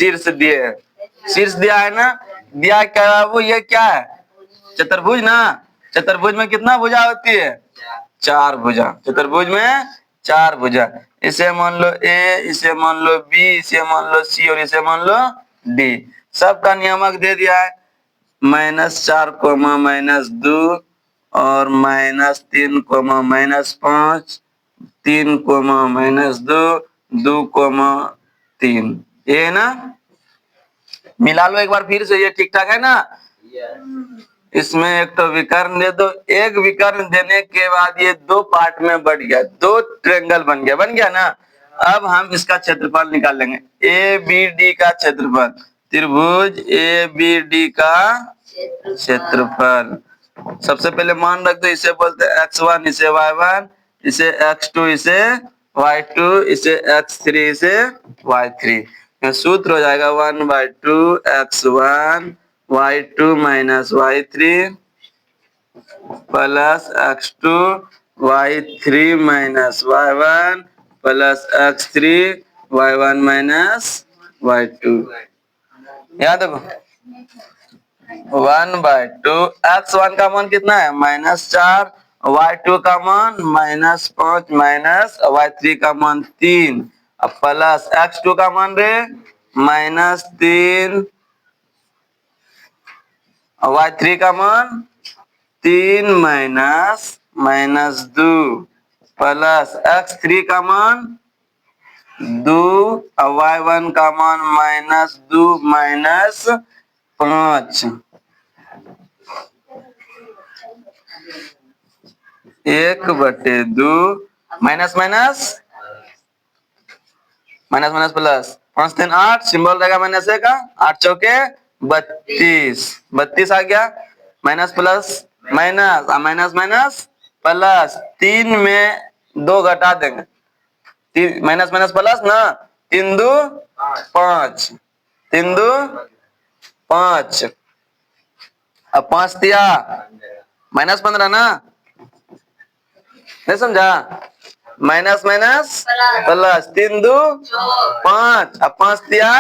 शीर्ष दिए, शीर्ष दिया है ना, दिया क्या है वो, ये क्या है, चतुर्भुज ना। चतुर्भुज में कितना भुजा होती है, 4 भुजा। चतुर्भुज में 4 भुजा। इसे मान लो ए, इसे मान लो बी, इसे मान लो सी और इसे मान लो डी। सबका नियामक दे दिया है, -4 -2 और -3 -5, 3 -2, 2 3, ये है ना। मिला लो एक बार फिर से, ये ठीक ठाक है ना। इसमें एक तो विकर्ण दे दो, एक विकर्ण देने के बाद ये 2 पार्ट में बढ़ गया, 2 ट्रायंगल बन गया ना। अब हम इसका क्षेत्रफल निकाल लेंगे, ए बी डी का क्षेत्रफल, त्रिभुज ए बी डी का क्षेत्रफल। सबसे पहले मान रख दो, इसे बोलते हैं x1, इसे y1, इसे x2, इसे y2, इसे x3, इसे y3। सूत्र हो जाएगा 1/2 x1 y2 minus y3 plus x2 y3 minus y1 plus x3 y1 minus y2। याद देखो 1/2 x1 का मान कितना है, -4, y2 का मान -5 माइनस y3 का मान 3 प्लस x2 का मान रे -3 y3 का मान 3 -2 प्लस x3 का मान 2 y1 का मान -2 -5। 1/2 माइनस प्लस 5 3 8, सिंबल रहेगा माइनस का, 8 चौके 32, 32 आ गया। माइनस प्लस माइनस प्लस 3 में 2 घटा देंगे, माइनस प्लस ना, 3 2 5, 3 2 5, अब 5 दिया -15 ना, नहीं समझा, माइनस प्लस 3 2 5, अब 5 दिया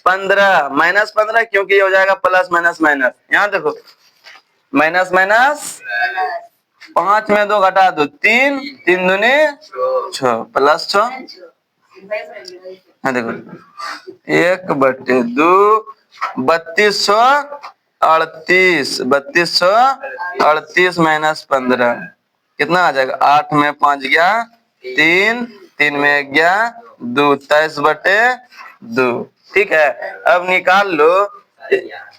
15, -15 क्योंकि ये हो जाएगा प्लस माइनस। यहाँ देखो माइनस 5 में 2 घटा दो, 3 3 दूनी 6 प्लस 6। हाँ देखो 1/2 3238 माइनस 15 कितना आ जाएगा, 8 में 5 गया 3, 3 में गया 2, 23/2। ठीक है, अब निकाल लो,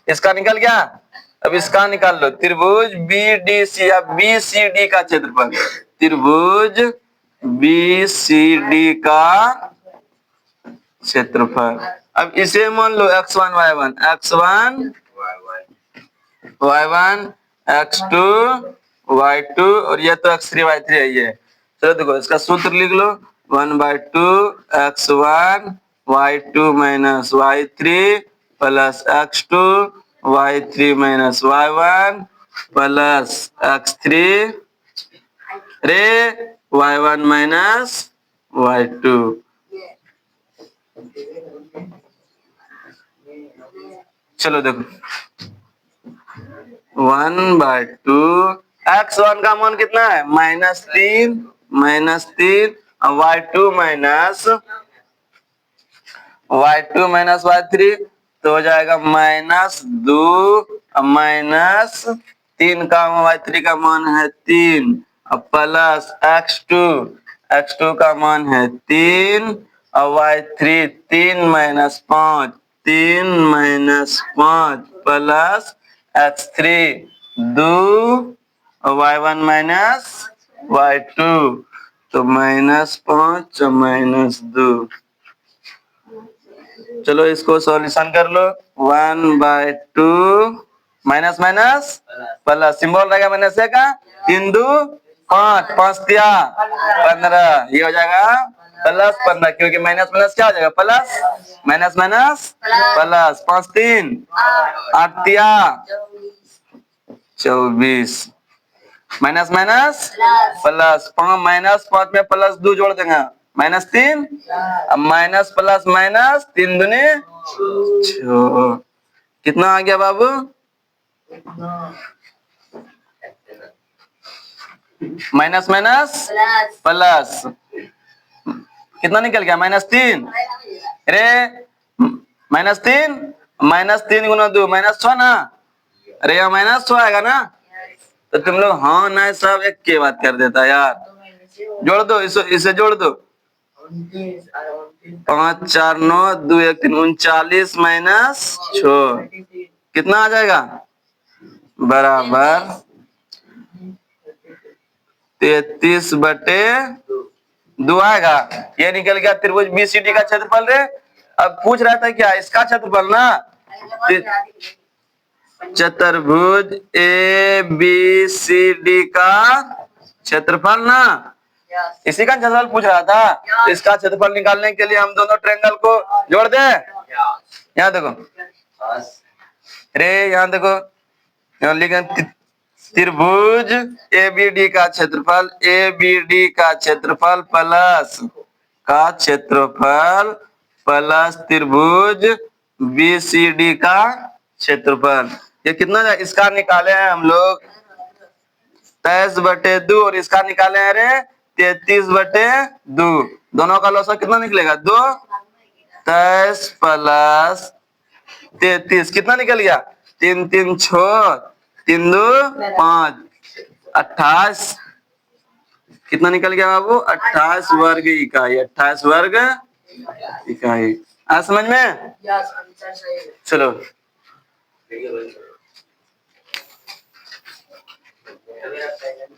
इसका निकल गया। अब इसका निकाल लो, त्रिभुज BDC या BCD का क्षेत्रफल, त्रिभुज BCD का क्षेत्रफल। अब इसे मान लो x1 y1, x2 y2 और ये तो x3 y3 है ये। चलो देखो इसका सूत्र लिख लो, 1/2 x1 y2 minus y3 plus x2 y3 minus y1 plus x3 रे y1 माइनस y2। चलो देखो 1/2 x1 का मान कितना है, -3 और y2 माइनस y3 तो हो जाएगा -2 -3 का y3 का मान है 3 प्लस x2 का मान है 3 और y3 3 -5 प्लस x3 2 और y1 माइनस y2 तो -5 और -2। चलो इसको सॉल्यूशन कर लो, 1/2 माइनस प्लस सिंबल रहेगा माइनस का, 3 2 5, 5 दिया 15, ये हो जाएगा प्लस 15 क्योंकि माइनस क्या हो जाएगा प्लस, माइनस प्लस 5 3 8 दिया 24, माइनस प्लस 5 में प्लस 2 जोड़ देंगे -3, अब माइनस प्लस 3 दूनी छो कितना आ गया बाबू? माइनस माइनस प्लस कितना निकल गया? -3। अरे -3 गुना 2 -6 ना। अरे यहाँ -6 आएगा ना। तो तुम लोग हाँ ना सब एक के बात कर देता यार। जोड़ दो इसे जोड़ दो। 5 4 9 2 1 3 39 माइनस 6 कितना आ जाएगा? बराबर 33/2 आएगा। ये निकल गया त्रिभुज बीसीडी का क्षेत्रफल रे। अब पूछ रहा था क्या इसका क्षेत्रफल ना। चतुर्भुज ए बी सी डी का क्षेत्रफल ना, इसी का क्षेत्रफल पूछ रहा था। इसका क्षेत्रफल निकालने के लिए हम दोनों ट्रायंगल को जोड़ दे। यहाँ देखो रे, यहाँ देखो यहाँ लिखे त्रिभुज ए बी डी का क्षेत्रफल, ए बी डी का क्षेत्रफल प्लस त्रिभुज बी सी डी का क्षेत्रफल। ये कितना है? इसका निकाले हैं हम लोग 23/2 और इसका निकाले हैं रे 33/2। दोनों का लौसा कितना निकलेगा? 2 23 प्लस 33 कितना निकल गया? 3 3 6 3 2 5 28 कितना निकल गया बाबू? 28 वर्ग इकाई। 28 वर्ग इकाई आ समझ में? चलो